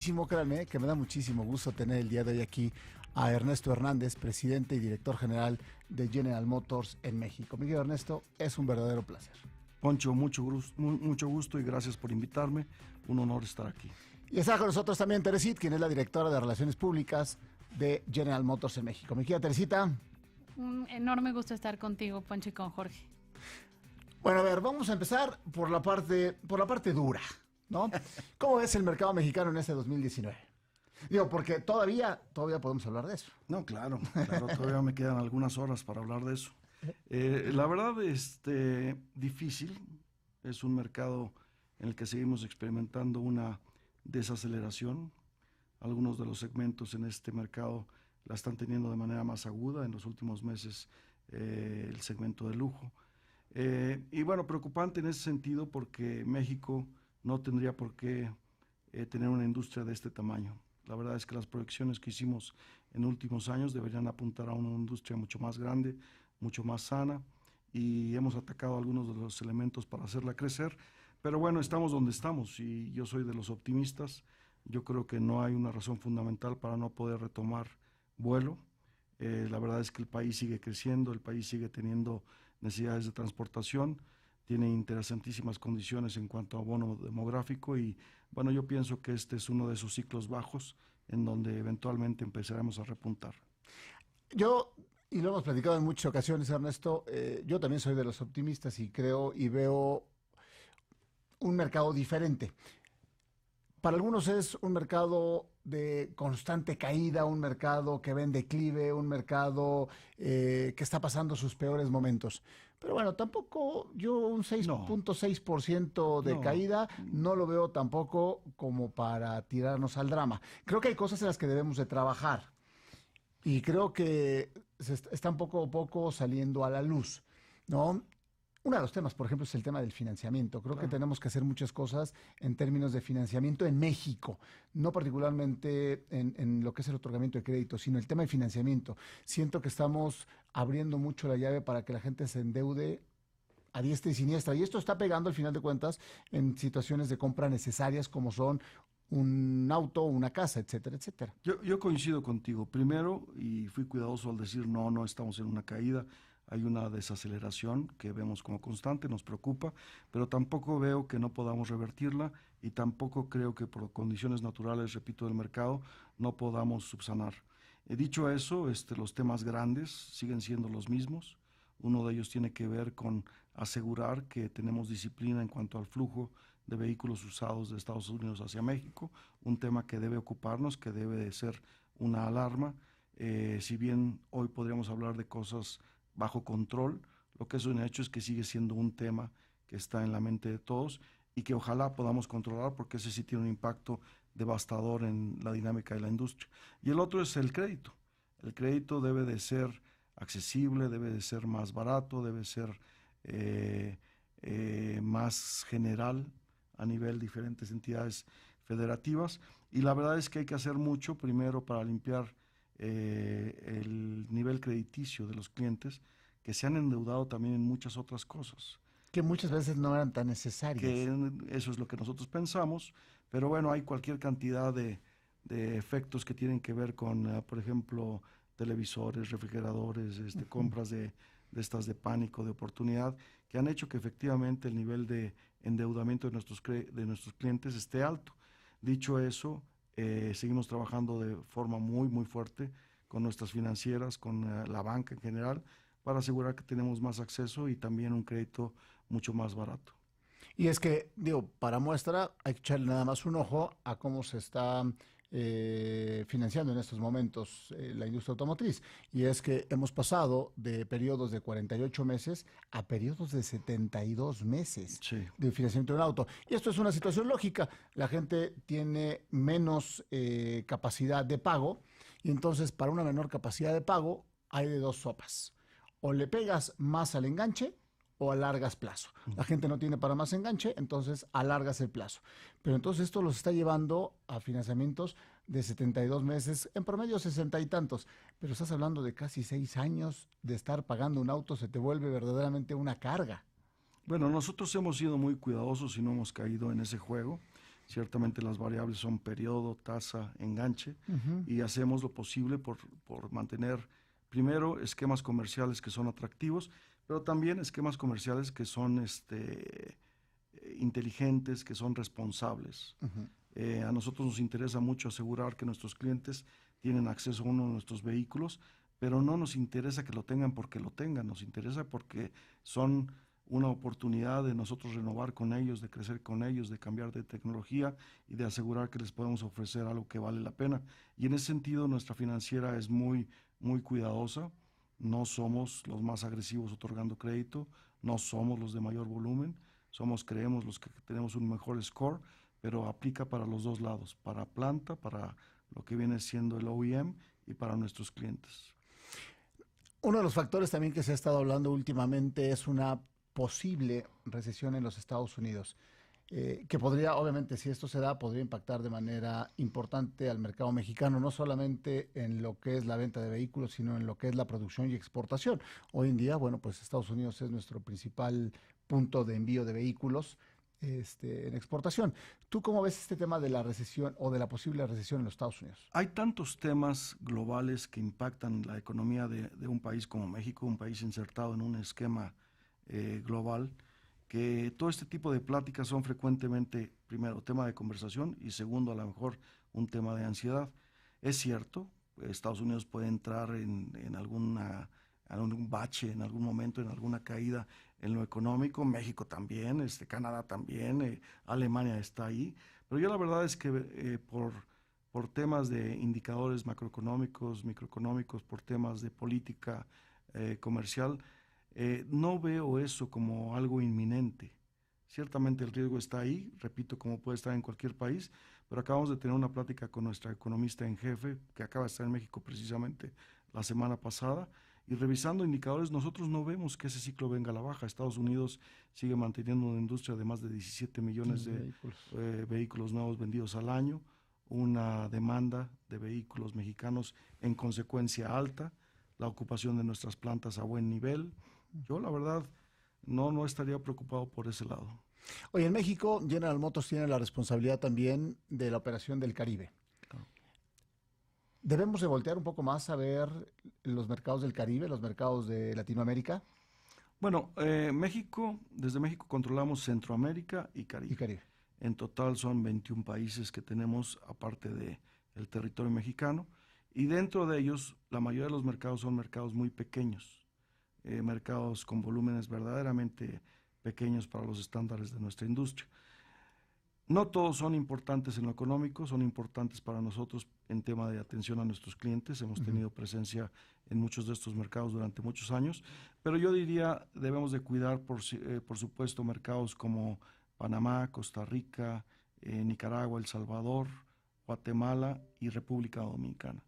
Créanme, que me da muchísimo gusto tener el día de hoy aquí a Ernesto Hernández, presidente y director general de General Motors en México. Miguel Ernesto, es un verdadero placer. Poncho, mucho gusto y gracias por invitarme. Un honor estar aquí. Y está con nosotros también Teresit, quien es la directora de Relaciones Públicas de General Motors en México. Mi querida Teresita. Un enorme gusto estar contigo, Poncho, y con Jorge. Bueno, a ver, vamos a empezar por la parte dura, ¿no? ¿Cómo ves el mercado mexicano en este 2019? Digo, porque todavía podemos hablar de eso. No, claro, todavía me quedan algunas horas para hablar de eso. La verdad, difícil. Es un mercado en el que seguimos experimentando una desaceleración. Algunos de los segmentos en este mercado la están teniendo de manera más aguda en los últimos meses, el segmento de lujo. Y bueno, preocupante en ese sentido porque México no tendría por qué tener una industria de este tamaño. La verdad es que las proyecciones que hicimos en últimos años deberían apuntar a una industria mucho más grande, mucho más sana, y hemos atacado algunos de los elementos para hacerla crecer. Pero bueno, estamos donde estamos y yo soy de los optimistas. Yo creo que no hay una razón fundamental para no poder retomar vuelo. La verdad es que el país sigue creciendo, el país sigue teniendo necesidades de transportación, tiene interesantísimas condiciones en cuanto a bono demográfico y bueno, yo pienso que este es uno de esos ciclos bajos en donde eventualmente empezaremos a repuntar. Yo, y lo hemos platicado en muchas ocasiones, Ernesto, yo también soy de los optimistas y creo y veo un mercado diferente. Para algunos es un mercado de constante caída, un mercado que va en declive, un mercado que está pasando sus peores momentos. Pero bueno, tampoco yo un 6.6% de caída no lo veo tampoco como para tirarnos al drama. Creo que hay cosas en las que debemos de trabajar y creo que están poco a poco saliendo a la luz, ¿no? Uno de los temas, por ejemplo, es el tema del financiamiento. Creo que tenemos que hacer muchas cosas en términos de financiamiento en México, no particularmente en lo que es el otorgamiento de crédito, sino el tema de financiamiento. Siento que estamos abriendo mucho la llave para que la gente se endeude a diestra y siniestra. Y esto está pegando, al final de cuentas, en situaciones de compra necesarias como son un auto, una casa, etcétera, etcétera. Yo coincido contigo. Primero, y fui cuidadoso al decir no estamos en una caída. Hay una desaceleración que vemos como constante, nos preocupa, pero tampoco veo que no podamos revertirla y tampoco creo que por condiciones naturales, repito, del mercado, no podamos subsanar. Dicho eso, los temas grandes siguen siendo los mismos. Uno de ellos tiene que ver con asegurar que tenemos disciplina en cuanto al flujo de vehículos usados de Estados Unidos hacia México, un tema que debe ocuparnos, que debe de ser una alarma. Si bien hoy podríamos hablar de cosas bajo control, lo que es un hecho es que sigue siendo un tema que está en la mente de todos y que ojalá podamos controlar porque ese sí tiene un impacto devastador en la dinámica de la industria. Y el otro es el crédito. El crédito debe de ser accesible, debe de ser más barato, debe ser más general a nivel de diferentes entidades federativas y la verdad es que hay que hacer mucho primero para limpiar el nivel crediticio de los clientes que se han endeudado también en muchas otras cosas. Que muchas veces no eran tan necesarias. Que eso es lo que nosotros pensamos, pero bueno, hay cualquier cantidad de efectos que tienen que ver con, por ejemplo, televisores, refrigeradores, compras de estas de pánico, de oportunidad, que han hecho que efectivamente el nivel de endeudamiento de nuestros clientes esté alto. Dicho eso, seguimos trabajando de forma muy fuerte con nuestras financieras, con la banca en general, para asegurar que tenemos más acceso y también un crédito mucho más barato. Y es que, digo, para muestra hay que echarle nada más un ojo a cómo se está financiando en estos momentos la industria automotriz. Y es que hemos pasado de periodos de 48 meses a periodos de 72 meses de financiamiento de un auto. Y esto es una situación lógica. La gente tiene menos capacidad de pago y entonces para una menor capacidad de pago hay de dos sopas. O le pegas más al enganche o alargas plazo. La gente no tiene para más enganche, entonces alargas el plazo. Pero entonces esto los está llevando a financiamientos de 72 meses, en promedio 60 y tantos. Pero estás hablando de casi 6 años de estar pagando un auto, se te vuelve verdaderamente una carga. Bueno, nosotros hemos sido muy cuidadosos y no hemos caído en ese juego. Ciertamente las variables son periodo, tasa, enganche, y hacemos lo posible por mantener primero esquemas comerciales que son atractivos, pero también esquemas comerciales que son inteligentes, que son responsables. A nosotros nos interesa mucho asegurar que nuestros clientes tienen acceso a uno de nuestros vehículos, pero no nos interesa que lo tengan porque lo tengan, nos interesa porque son una oportunidad de nosotros renovar con ellos, de crecer con ellos, de cambiar de tecnología y de asegurar que les podemos ofrecer algo que vale la pena. Y en ese sentido nuestra financiera es muy cuidadosa. No somos los más agresivos otorgando crédito, no somos los de mayor volumen, creemos los que tenemos un mejor score, pero aplica para los dos lados, para planta, para lo que viene siendo el OEM y para nuestros clientes. Uno de los factores también que se ha estado hablando últimamente es una posible recesión en los Estados Unidos, que podría, obviamente, si esto se da, podría impactar de manera importante al mercado mexicano, no solamente en lo que es la venta de vehículos, sino en lo que es la producción y exportación. Hoy en día, bueno, pues Estados Unidos es nuestro principal punto de envío de vehículos en exportación. ¿Tú cómo ves este tema de la recesión o de la posible recesión en los Estados Unidos? Hay tantos temas globales que impactan la economía de un país como México, un país insertado en un esquema global, que todo este tipo de pláticas son frecuentemente, primero, tema de conversación y segundo, a lo mejor, un tema de ansiedad. Es cierto, Estados Unidos puede entrar en algún bache, en algún momento, en alguna caída en lo económico, México también, Canadá también, Alemania está ahí, pero yo la verdad es que por temas de indicadores macroeconómicos, microeconómicos, por temas de política comercial, no veo eso como algo inminente. Ciertamente el riesgo está ahí, repito, como puede estar en cualquier país, pero acabamos de tener una plática con nuestra economista en jefe, que acaba de estar en México precisamente la semana pasada, y revisando indicadores, nosotros no vemos que ese ciclo venga a la baja. Estados Unidos sigue manteniendo una industria de más de 17 millones de vehículos nuevos vendidos al año, una demanda de vehículos mexicanos en consecuencia alta, la ocupación de nuestras plantas a buen nivel. Yo, la verdad, no estaría preocupado por ese lado. Oye, en México, General Motors tiene la responsabilidad también de la operación del Caribe. Claro. ¿Debemos de voltear un poco más a ver los mercados del Caribe, los mercados de Latinoamérica? Bueno, desde México controlamos Centroamérica y Caribe. En total son 21 países que tenemos, aparte del territorio mexicano, y dentro de ellos la mayoría de los mercados son mercados muy pequeños, mercados con volúmenes verdaderamente pequeños para los estándares de nuestra industria. No todos son importantes en lo económico, son importantes para nosotros en tema de atención a nuestros clientes. Hemos tenido presencia en muchos de estos mercados durante muchos años, pero yo diría debemos de cuidar, por supuesto, mercados como Panamá, Costa Rica, Nicaragua, El Salvador, Guatemala y República Dominicana.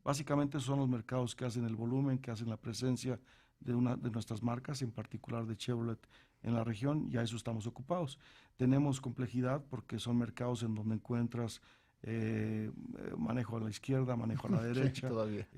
Básicamente son los mercados que hacen el volumen, que hacen la presencia de una de nuestras marcas, en particular de Chevrolet en la región, y a eso estamos ocupados. Tenemos complejidad porque son mercados en donde encuentras manejo a la izquierda, manejo a la derecha,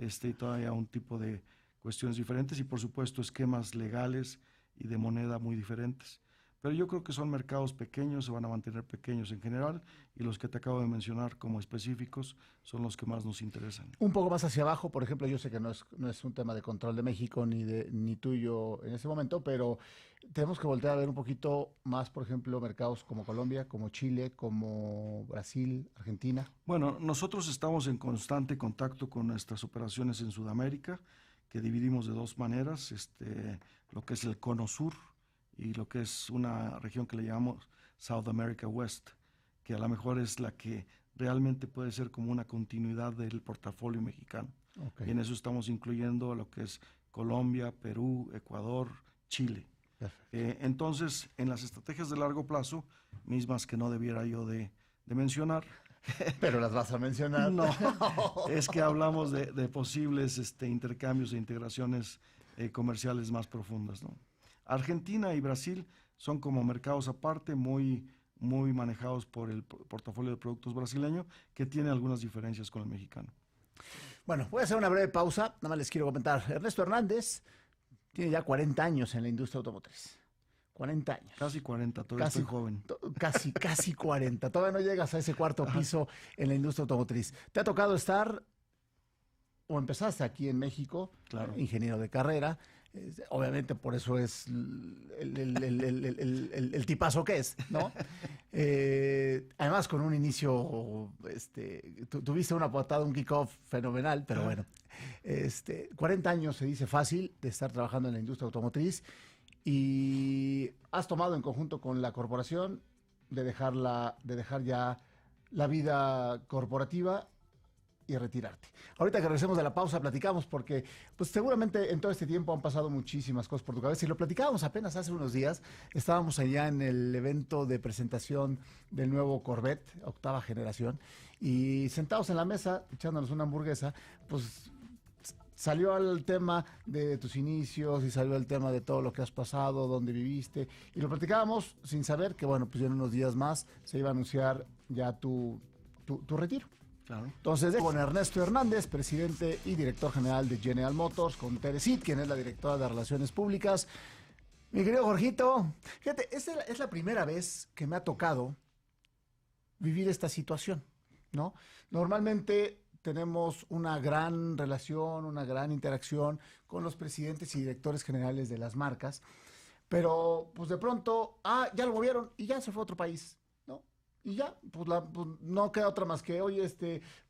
sí, y todavía un tipo de cuestiones diferentes y por supuesto esquemas legales y de moneda muy diferentes. Pero yo creo que son mercados pequeños, se van a mantener pequeños en general, y los que te acabo de mencionar como específicos son los que más nos interesan. Un poco más hacia abajo, por ejemplo, yo sé que no es un tema de control de México ni tuyo en ese momento, pero tenemos que voltear a ver un poquito más, por ejemplo, mercados como Colombia, como Chile, como Brasil, Argentina. Bueno, nosotros estamos en constante contacto con nuestras operaciones en Sudamérica, que dividimos de dos maneras, lo que es el Cono Sur, y lo que es una región que le llamamos South America West, que a lo mejor es la que realmente puede ser como una continuidad del portafolio mexicano. Okay. Y en eso estamos incluyendo lo que es Colombia, Perú, Ecuador, Chile. Entonces, en las estrategias de largo plazo, mismas que no debiera yo de mencionar. Pero las vas a mencionar. No, es que hablamos de posibles intercambios e integraciones comerciales más profundas, ¿no? Argentina y Brasil son como mercados aparte, muy manejados por el portafolio de productos brasileño, que tiene algunas diferencias con el mexicano. Bueno, voy a hacer una breve pausa, nada más les quiero comentar. Ernesto Hernández tiene ya 40 años en la industria automotriz. 40 años. Casi 40, todavía estoy joven. Casi 40. Todavía no llegas a ese cuarto piso en la industria automotriz. ¿Te ha tocado estar o empezaste aquí en México? Claro. Ingeniero de carrera. Obviamente por eso es el tipazo que es, ¿no? Además con un inicio, tuviste una patada, un kickoff fenomenal, pero bueno, 40 años se dice fácil de estar trabajando en la industria automotriz y has tomado en conjunto con la corporación de dejar ya la vida corporativa y retirarte. Ahorita que regresemos de la pausa platicamos porque pues seguramente en todo este tiempo han pasado muchísimas cosas por tu cabeza y lo platicábamos apenas hace unos días. Estábamos allá en el evento de presentación del nuevo Corvette, octava generación, y sentados en la mesa echándonos una hamburguesa, pues salió el tema de tus inicios y salió el tema de todo lo que has pasado, dónde viviste, y lo platicábamos sin saber que bueno, pues ya en unos días más se iba a anunciar ya tu retiro. Claro. Entonces, con Ernesto Hernández, presidente y director general de General Motors, con Teresit, quien es la directora de Relaciones Públicas. Mi querido Jorgito, fíjate, es la primera vez que me ha tocado vivir esta situación, ¿no? Normalmente tenemos una gran relación, una gran interacción con los presidentes y directores generales de las marcas, pero pues de pronto, ya lo movieron y ya se fue a otro país. Y ya, pues no queda otra más que, oye,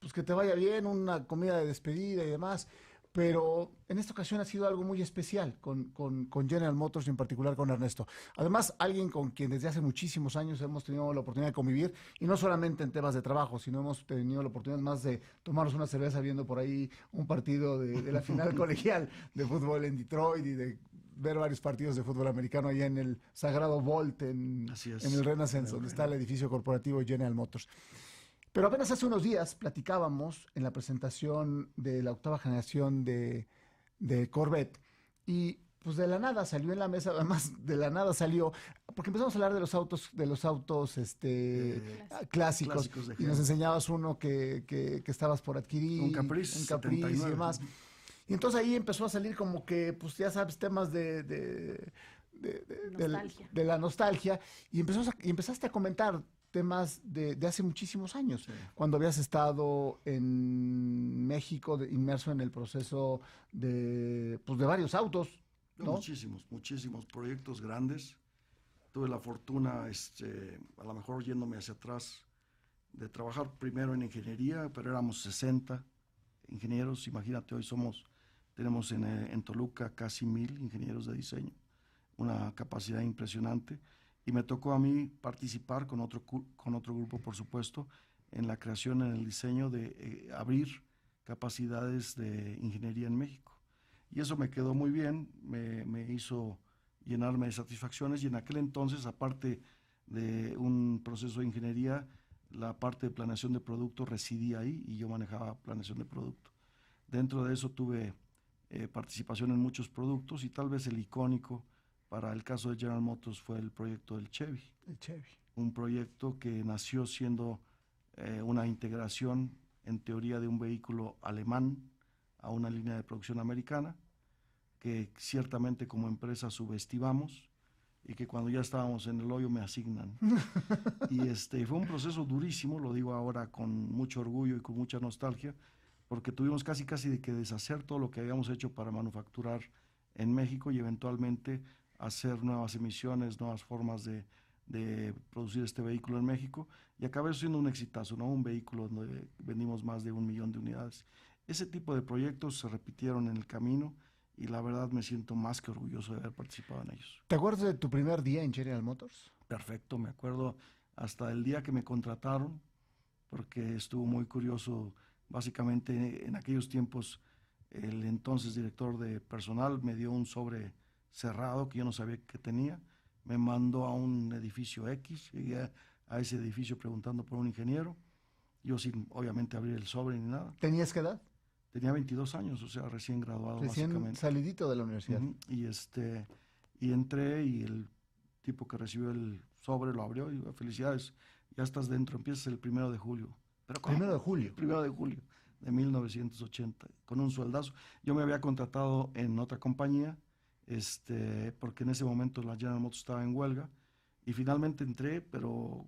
pues que te vaya bien, una comida de despedida y demás. Pero en esta ocasión ha sido algo muy especial con General Motors y en particular con Ernesto. Además, alguien con quien desde hace muchísimos años hemos tenido la oportunidad de convivir, y no solamente en temas de trabajo, sino hemos tenido la oportunidad más de tomarnos una cerveza viendo por ahí un partido de la final colegial de fútbol en Detroit y de ver varios partidos de fútbol americano allá en el Sagrado Vault, en el Renaissance, donde está el edificio corporativo General Motors. Pero apenas hace unos días platicábamos en la presentación de la octava generación de Corvette y pues de la nada salió en la mesa, además de la nada salió, porque empezamos a hablar de los autos clásicos y nos enseñabas uno que estabas por adquirir, un Caprice y demás. Y entonces ahí empezó a salir como que, pues ya sabes, temas de la nostalgia y empezaste a comentar temas de hace muchísimos años, sí, cuando habías estado en México inmerso en el proceso de varios autos, ¿no? Muchísimos proyectos grandes. Tuve la fortuna, a lo mejor yéndome hacia atrás, de trabajar primero en ingeniería, pero éramos 60 ingenieros. Imagínate, hoy tenemos en Toluca casi 1,000 ingenieros de diseño, una capacidad impresionante. Y me tocó a mí participar con otro grupo, por supuesto, en la creación, en el diseño de abrir capacidades de ingeniería en México. Y eso me quedó muy bien, me hizo llenarme de satisfacciones. Y en aquel entonces, aparte de un proceso de ingeniería, la parte de planeación de producto residía ahí y yo manejaba planeación de producto. Dentro de eso tuve participación en muchos productos y tal vez el icónico para el caso de General Motors fue el proyecto del Chevy. El Chevy. Un proyecto que nació siendo una integración, en teoría, de un vehículo alemán a una línea de producción americana, que ciertamente como empresa subestimamos y que cuando ya estábamos en el hoyo me asignan. Y fue un proceso durísimo, lo digo ahora con mucho orgullo y con mucha nostalgia, porque tuvimos casi de que deshacer todo lo que habíamos hecho para manufacturar en México y eventualmente hacer nuevas emisiones, nuevas formas de producir este vehículo en México, y acabó siendo un exitazo, ¿no? Un vehículo donde vendimos más de 1,000,000 de unidades. Ese tipo de proyectos se repitieron en el camino y la verdad me siento más que orgulloso de haber participado en ellos. ¿Te acuerdas de tu primer día en General Motors? Perfecto, me acuerdo hasta el día que me contrataron, porque estuvo muy curioso. Básicamente en aquellos tiempos el entonces director de personal me dio un sobre cerrado que yo no sabía que tenía, me mandó a un edificio X, llegué a ese edificio preguntando por un ingeniero, yo sin obviamente abrir el sobre ni nada. ¿Tenías qué edad? Tenía 22 años, o sea, recién graduado. Recién salidito de la universidad. Y entré y el tipo que recibió el sobre lo abrió y felicidades, ya estás dentro, empiezas el 1 de julio. ¿Pero cómo? 1 de julio. 1 de julio de 1980, con un sueldazo. Yo me había contratado en otra compañía, porque en ese momento la General Motors estaba en huelga, y finalmente entré, pero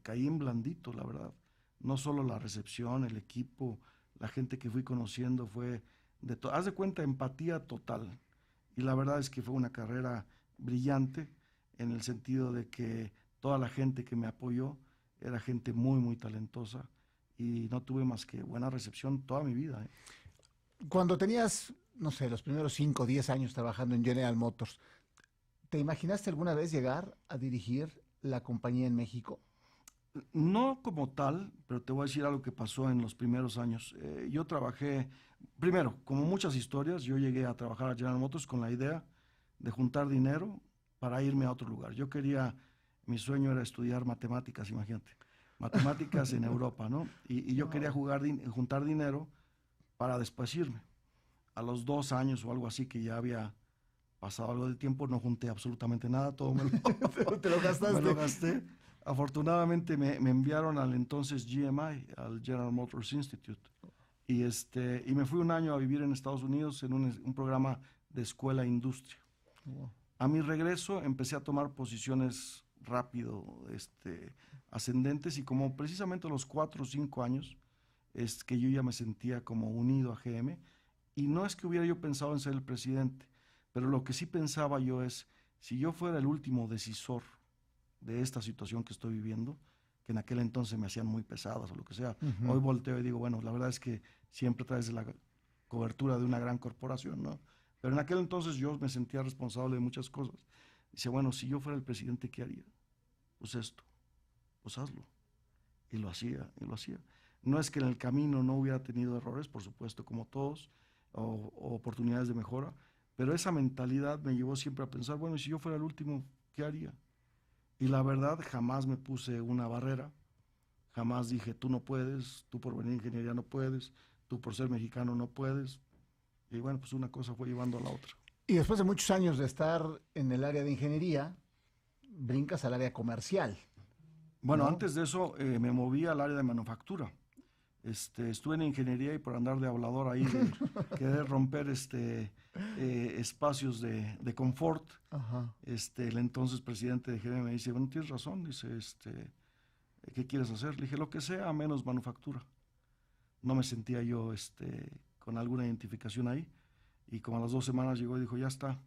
caí en blandito, la verdad. No solo la recepción, el equipo, la gente que fui conociendo fue haz de cuenta, empatía total. Y la verdad es que fue una carrera brillante en el sentido de que toda la gente que me apoyó era gente muy, muy talentosa y no tuve más que buena recepción toda mi vida. Cuando tenías, no sé, los primeros 5 o 10 años trabajando en General Motors, ¿te imaginaste alguna vez llegar a dirigir la compañía en México? No como tal, pero te voy a decir algo que pasó en los primeros años. Yo trabajé, primero, como muchas historias, yo llegué a trabajar a General Motors con la idea de juntar dinero para irme a otro lugar. Mi sueño era estudiar matemáticas, imagínate, matemáticas en Europa, ¿no? Y yo quería juntar dinero para después irme. A los 2 años o algo así que ya había pasado algo de tiempo, no junté absolutamente nada, todo ¿Te lo gastaste? me lo gasté. Afortunadamente me enviaron al entonces GMI, al General Motors Institute, y me fui un año a vivir en Estados Unidos en un programa de escuela e industria. Wow. A mi regreso empecé a tomar posiciones rápido, ascendentes, y como precisamente a los 4 o 5 años es que yo ya me sentía como unido a GM, y no es que hubiera yo pensado en ser el presidente, pero lo que sí pensaba yo es, si yo fuera el último decisor de esta situación que estoy viviendo, que en aquel entonces me hacían muy pesadas o lo que sea. Uh-huh. Hoy volteo y digo, bueno, la verdad es que siempre traes la cobertura de una gran corporación, ¿no? Pero en aquel entonces yo me sentía responsable de muchas cosas. Dice, bueno, si yo fuera el presidente, ¿qué haría? Pues esto, pues hazlo. Y lo hacía, y lo hacía. No es que en el camino no hubiera tenido errores, por supuesto, como todos, o oportunidades de mejora, pero esa mentalidad me llevó siempre a pensar, bueno, si yo fuera el último, ¿qué haría? Y la verdad, jamás me puse una barrera, jamás dije, tú no puedes, tú por venir a ingeniería no puedes, tú por ser mexicano no puedes. Y bueno, pues una cosa fue llevando a la otra. Y después de muchos años de estar en el área de ingeniería, brincas al área comercial. Bueno, ¿no? antes de eso me moví al área de manufactura. Estuve en ingeniería y por andar de hablador ahí, de querer romper espacios de confort, Ajá. el entonces presidente de GM me dice, bueno, tienes razón, dice, ¿qué quieres hacer? Le dije, lo que sea, menos manufactura. No me sentía yo con alguna identificación ahí, y como a las 2 semanas llegó y dijo, ya está,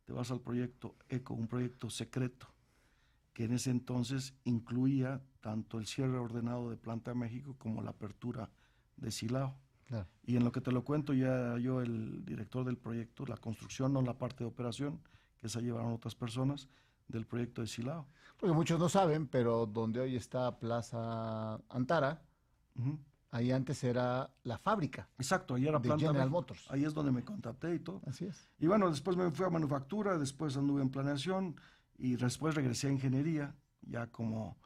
te vas al proyecto ECO, un proyecto secreto, que en ese entonces incluía tanto el cierre ordenado de Planta de México como la apertura de Silao. Claro. Y en lo que te lo cuento, ya yo, el director del proyecto, la construcción, no la parte de operación, que esa llevaron otras personas, del proyecto de Silao. Porque muchos no saben, pero donde hoy está Plaza Antara, Uh-huh. ahí antes era la fábrica. Exacto, ahí era de Planta General México. Motors. Ahí es donde me contacté y todo. Así es. Y bueno, después me fui a manufactura, después anduve en planeación y después regresé a ingeniería, ya como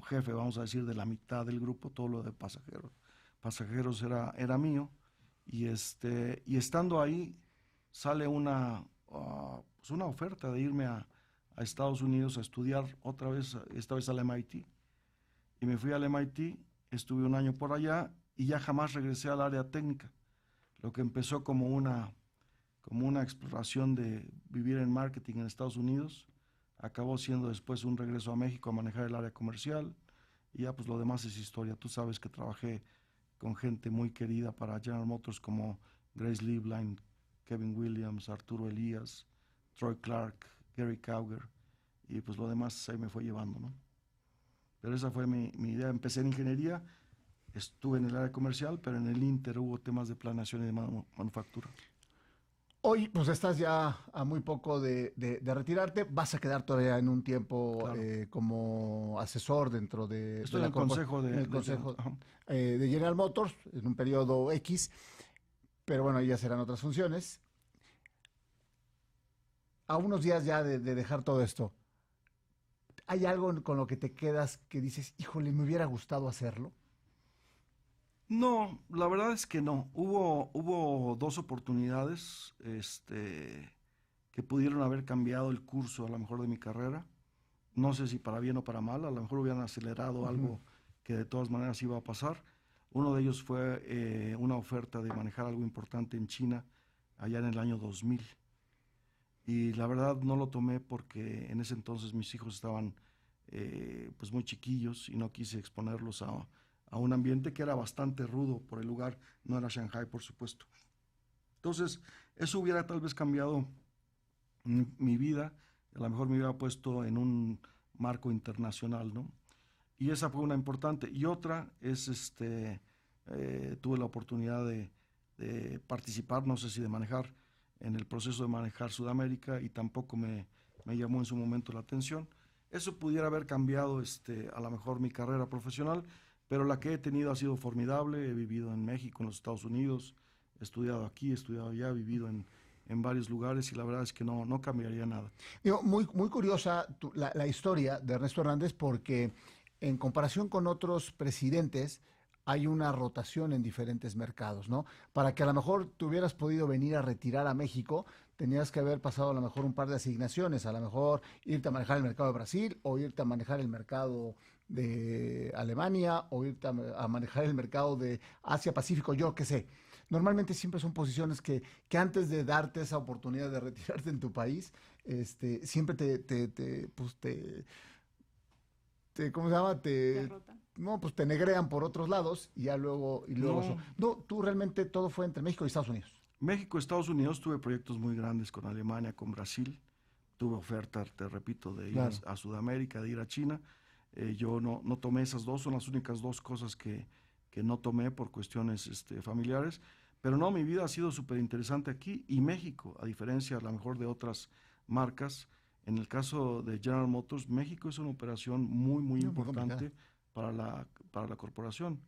jefe, vamos a decir, de la mitad del grupo, todo lo de pasajeros. Pasajeros era mío, y estando ahí sale pues una oferta de irme a Estados Unidos a estudiar otra vez, esta vez al MIT. Y me fui al MIT, estuve un año por allá y ya jamás regresé al área técnica. Lo que empezó como una exploración de vivir en marketing en Estados Unidos, acabó siendo después un regreso a México a manejar el área comercial, y ya pues lo demás es historia. Tú sabes que trabajé con gente muy querida para General Motors como Grace Lieblein, Kevin Williams, Arturo Elías, Troy Clark, Gary Cowger, y pues lo demás ahí me fue llevando, ¿no? Pero esa fue mi idea. Empecé en ingeniería, estuve en el área comercial, pero en el Inter hubo temas de planeación y de manufactura. Hoy, pues estás ya a muy poco de retirarte. Vas a quedar todavía en un tiempo Claro. Como asesor dentro de Estoy en el consejo de General Motors en un periodo X, pero bueno, ya serán otras funciones. A unos días ya de dejar todo esto, ¿hay algo con lo que te quedas que dices, híjole, me hubiera gustado hacerlo? No, la verdad es que no. Hubo 2 oportunidades que pudieron haber cambiado el curso a lo mejor de mi carrera. No sé si para bien o para mal, a lo mejor hubieran acelerado algo que de todas maneras iba a pasar. Uno de ellos fue una oferta de manejar algo importante en China allá en el año 2000. Y la verdad no lo tomé porque en ese entonces mis hijos estaban pues muy chiquillos y no quise exponerlos a un ambiente que era bastante rudo por el lugar. No era Shanghai, por supuesto. Entonces, eso hubiera tal vez cambiado mi vida, a lo mejor me hubiera puesto en un marco internacional, ¿no? Y esa fue una importante. Y otra es, tuve la oportunidad de participar, no sé si de manejar, en el proceso de manejar Sudamérica y tampoco me llamó en su momento la atención. Eso pudiera haber cambiado, a lo mejor mi carrera profesional, pero la que he tenido ha sido formidable. He vivido en México, en los Estados Unidos, he estudiado aquí, he estudiado allá, he vivido en varios lugares y la verdad es que no cambiaría nada. Digo, muy curiosa la historia de Ernesto Hernández porque en comparación con otros presidentes hay una rotación en diferentes mercados, ¿no? Para que a lo mejor te hubieras podido venir a retirar a México, tenías que haber pasado a lo mejor un par de asignaciones, a lo mejor irte a manejar el mercado de Brasil o irte a manejar el mercado de Alemania o irte a manejar el mercado de Asia Pacífico, yo qué sé. Normalmente siempre son posiciones que antes de darte esa oportunidad de retirarte en tu país, siempre pues ¿cómo se llama? Derrota. No, pues te negrean por otros lados y ya luego No, no, tú realmente todo fue entre México y Estados Unidos. México, Estados Unidos, tuve proyectos muy grandes con Alemania, con Brasil. Tuve oferta, te repito, de ir Claro. a Sudamérica, de ir a China. Yo no tomé esas dos, son las únicas dos cosas que no tomé por cuestiones familiares. Pero no, mi vida ha sido súper interesante aquí y México, a diferencia a lo mejor de otras marcas. En el caso de General Motors, México es una operación muy No, muy complicada. importante para la corporación.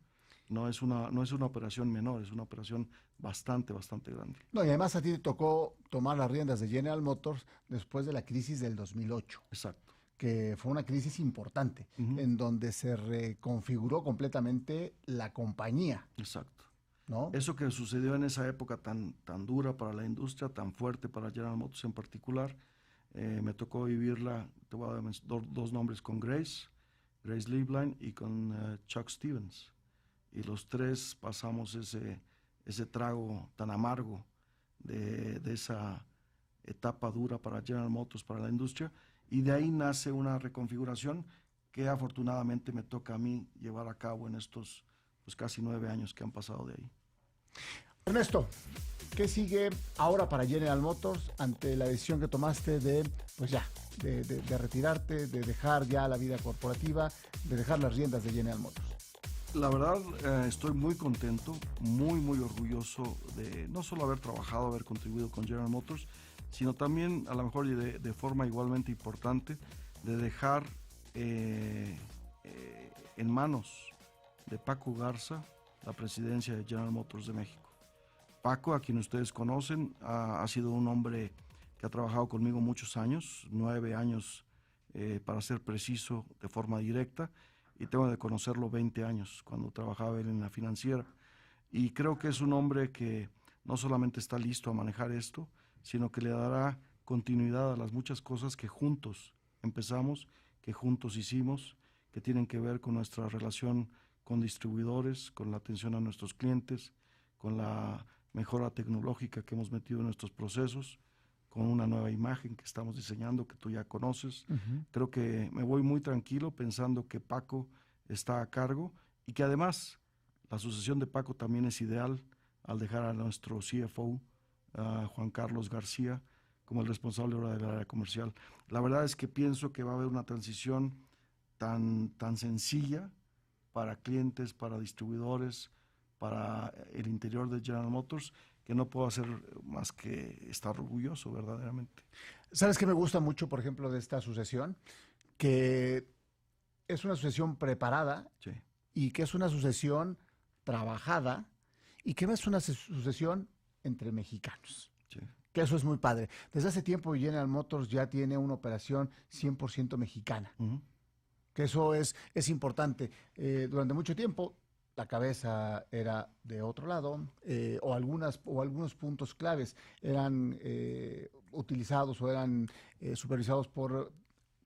No es una operación menor, es una operación bastante grande. No, y además a ti te tocó tomar las riendas de General Motors después de la crisis del 2008, Exacto. que fue una crisis importante, Ujú. en donde se reconfiguró completamente la compañía, Exacto. ¿no? Eso que sucedió en esa época tan dura para la industria, tan fuerte para General Motors en particular, me tocó vivirla, te voy a dar dos nombres, con Grace Lieblein y con Chuck Stevens. Y los tres pasamos ese trago tan amargo de esa etapa dura para General Motors, para la industria, y de ahí nace una reconfiguración que afortunadamente me toca a mí llevar a cabo en estos pues, casi 9 años que han pasado de ahí. Ernesto, ¿qué sigue ahora para General Motors ante la decisión que tomaste de, pues ya, de retirarte, de dejar ya la vida corporativa, de dejar las riendas de General Motors? La verdad, estoy muy contento, muy orgulloso de no solo haber trabajado, haber contribuido con General Motors, sino también a lo mejor de forma igualmente importante de dejar en manos de Paco Garza la presidencia de General Motors de México. Paco, a quien ustedes conocen, ha sido un hombre que ha trabajado conmigo muchos años, 9 años para ser preciso, de forma directa, y tengo de conocerlo 20 años, cuando trabajaba él en la financiera. Y creo que es un hombre que no solamente está listo a manejar esto, sino que le dará continuidad a las muchas cosas que juntos empezamos, que juntos hicimos, que tienen que ver con nuestra relación con distribuidores, con la atención a nuestros clientes, con la mejora tecnológica que hemos metido en nuestros procesos, con una nueva imagen que estamos diseñando, que tú ya conoces. Creo que me voy muy tranquilo pensando que Paco está a cargo y que además la sucesión de Paco también es ideal al dejar a nuestro CFO, Juan Carlos García, como el responsable ahora del área comercial. La verdad es que pienso que va a haber una transición tan sencilla para clientes, para distribuidores, para el interior de General Motors, que no puedo hacer más que estar orgulloso verdaderamente. ¿Sabes qué me gusta mucho, por ejemplo, de esta sucesión? Que es una sucesión preparada Sí, y que es una sucesión trabajada y que es una sucesión entre mexicanos. sí. Que eso es muy padre. Desde hace tiempo General Motors ya tiene una operación 100% mexicana. Uh-huh. Que eso es importante. Durante mucho tiempo la cabeza era de otro lado, o algunos puntos claves eran utilizados o eran supervisados por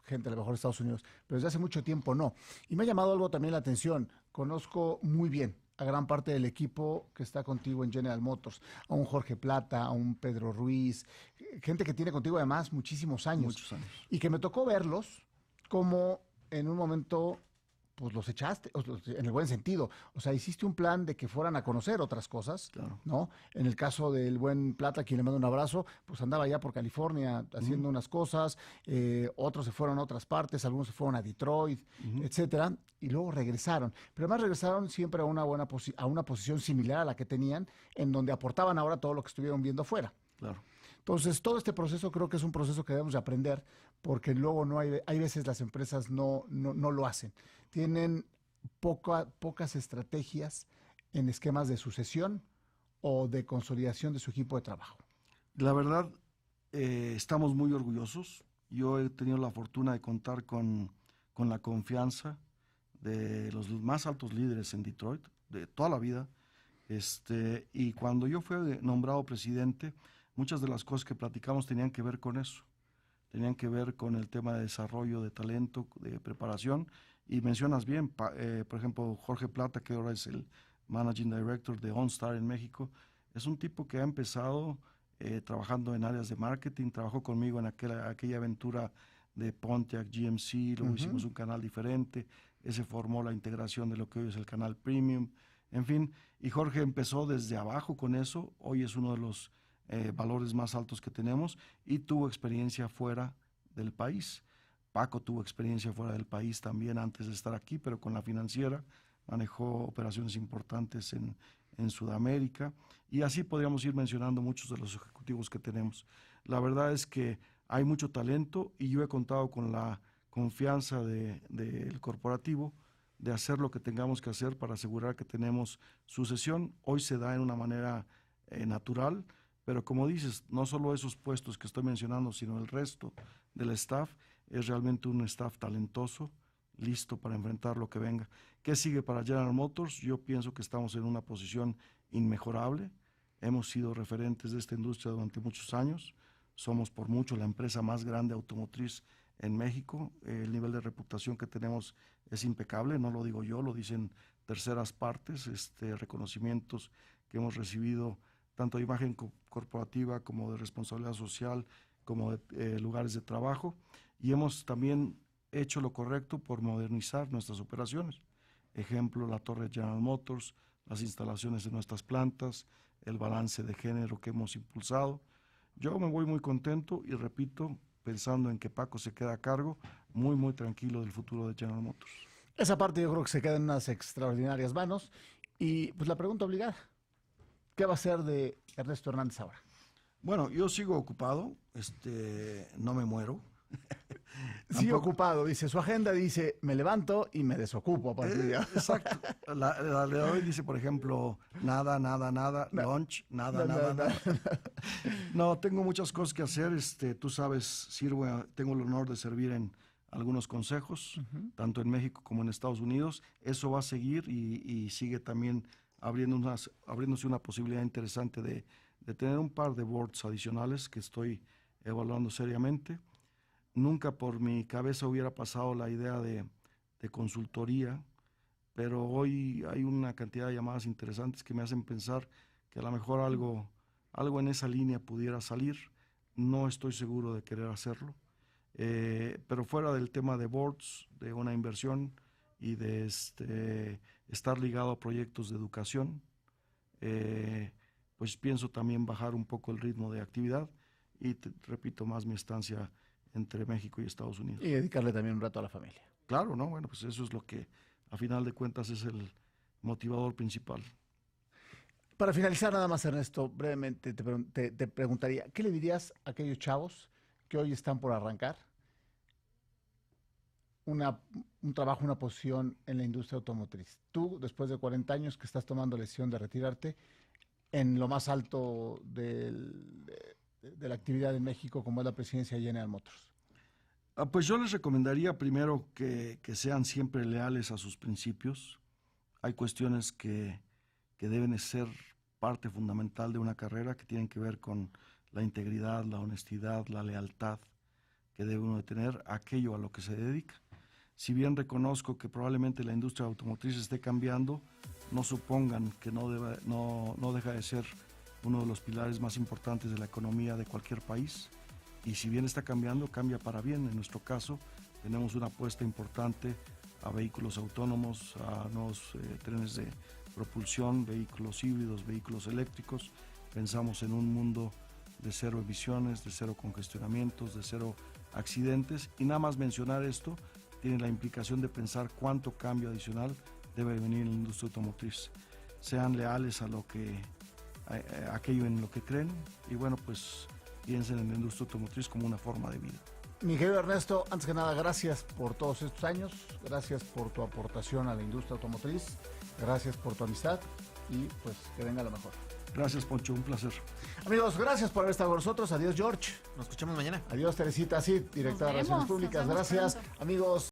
gente a lo mejor de Estados Unidos, pero desde hace mucho tiempo no. Y me ha llamado algo también la atención. Conozco muy bien a gran parte del equipo que está contigo en General Motors, a un Jorge Plata, a un Pedro Ruiz, gente que tiene contigo además muchísimos años. Muchos años. Y que me tocó verlos como en un momento pues los echaste, en el buen sentido. O sea, hiciste un plan de que fueran a conocer otras cosas, Claro. ¿no? En el caso del buen Plata, a quien le mando un abrazo, pues andaba allá por California haciendo unas cosas, otros se fueron a otras partes, algunos se fueron a Detroit, etcétera, y luego regresaron. Pero además regresaron siempre a una a una posición similar a la que tenían, en donde aportaban ahora todo lo que estuvieron viendo fuera. Claro. Entonces, todo este proceso creo que es un proceso que debemos de aprender, porque luego no hay veces las empresas no lo hacen. Tienen pocas estrategias en esquemas de sucesión o de consolidación de su equipo de trabajo. La verdad, estamos muy orgullosos. Yo he tenido la fortuna de contar con la confianza de los más altos líderes en Detroit, de toda la vida. Y cuando yo fui nombrado presidente, muchas de las cosas que platicamos tenían que ver con eso. Tenían que ver con el tema de desarrollo de talento, de preparación. Y mencionas bien, por ejemplo, Jorge Plata, que ahora es el Managing Director de OnStar en México, es un tipo que ha empezado trabajando en áreas de marketing, trabajó conmigo en aquella aventura de Pontiac GMC, luego hicimos un canal diferente, ese formó la integración de lo que hoy es el canal Premium, en fin, y Jorge empezó desde abajo con eso, hoy es uno de los valores más altos que tenemos y tuvo experiencia fuera del país. Paco tuvo experiencia fuera del país también antes de estar aquí, pero con la financiera manejó operaciones importantes en Sudamérica y así podríamos ir mencionando muchos de los ejecutivos que tenemos. La verdad es que hay mucho talento y yo he contado con la confianza del corporativo de hacer lo que tengamos que hacer para asegurar que tenemos sucesión. Hoy se da en una manera natural, pero como dices, no solo esos puestos que estoy mencionando, sino el resto del staff es realmente un staff talentoso, listo para enfrentar lo que venga. ¿Qué sigue para General Motors? Yo pienso que estamos en una posición inmejorable. Hemos sido referentes de esta industria durante muchos años. Somos por mucho la empresa más grande automotriz en México. El nivel de reputación que tenemos es impecable, no lo digo yo, lo dicen terceras partes, reconocimientos que hemos recibido tanto de imagen corporativa como de responsabilidad social, como de lugares de trabajo, y hemos también hecho lo correcto por modernizar nuestras operaciones. Ejemplo, la torre General Motors, las instalaciones de nuestras plantas, el balance de género que hemos impulsado. Yo me voy muy contento y repito, pensando en que Paco se queda a cargo, muy, muy tranquilo del futuro de General Motors. Esa parte yo creo que se queda en unas extraordinarias manos. Y pues la pregunta obligada, ¿qué va a ser de Ernesto Hernández ahora? Bueno, yo sigo ocupado, no me muero. Sí, ocupado, dice, su agenda dice, me levanto y me desocupo a partir de ahora. Exacto. La de hoy dice, por ejemplo, nada, lunch, nada. No, tengo muchas cosas que hacer, tú sabes, tengo el honor de servir en algunos consejos, tanto en México como en Estados Unidos. Eso va a seguir y sigue también abriéndose una posibilidad interesante de tener un par de boards adicionales que estoy evaluando seriamente. Nunca por mi cabeza hubiera pasado la idea de consultoría, pero hoy hay una cantidad de llamadas interesantes que me hacen pensar que a lo mejor algo en esa línea pudiera salir. No estoy seguro de querer hacerlo, pero fuera del tema de boards, de una inversión y de estar ligado a proyectos de educación, pues pienso también bajar un poco el ritmo de actividad y repito más mi estancia entre México y Estados Unidos. Y dedicarle también un rato a la familia. Claro, ¿no? Bueno, pues eso es lo que a final de cuentas es el motivador principal. Para finalizar nada más, Ernesto, brevemente te preguntaría, ¿qué le dirías a aquellos chavos que hoy están por arrancar un trabajo, una posición en la industria automotriz? Tú, después de 40 años que estás tomando la decisión de retirarte en lo más alto de la actividad en México, como es la presidencia de General Motors. Pues yo les recomendaría primero que sean siempre leales a sus principios. Hay cuestiones que deben ser parte fundamental de una carrera, que tienen que ver con la integridad, la honestidad, la lealtad que debe uno de tener, aquello a lo que se dedica. Si bien reconozco que probablemente la industria automotriz esté cambiando, no supongan que no deja de ser uno de los pilares más importantes de la economía de cualquier país. Y si bien está cambiando, cambia para bien. En nuestro caso, tenemos una apuesta importante a vehículos autónomos, a nuevos trenes de propulsión, vehículos híbridos, vehículos eléctricos. Pensamos en un mundo de cero emisiones, de cero congestionamientos, de cero accidentes. Y nada más mencionar esto tiene la implicación de pensar cuánto cambio adicional debe venir en la industria automotriz. Sean leales a aquello en lo que creen y bueno, pues piensen en la industria automotriz como una forma de vida. Mi querido Ernesto, antes que nada, gracias por todos estos años, gracias por tu aportación a la industria automotriz, gracias por tu amistad y pues que venga lo mejor. Gracias, Poncho, un placer. Amigos, gracias por haber estado con nosotros. Adiós, George. Nos escuchamos mañana. Adiós, Teresita, sí, directora de Relaciones Públicas. Gracias, amigos.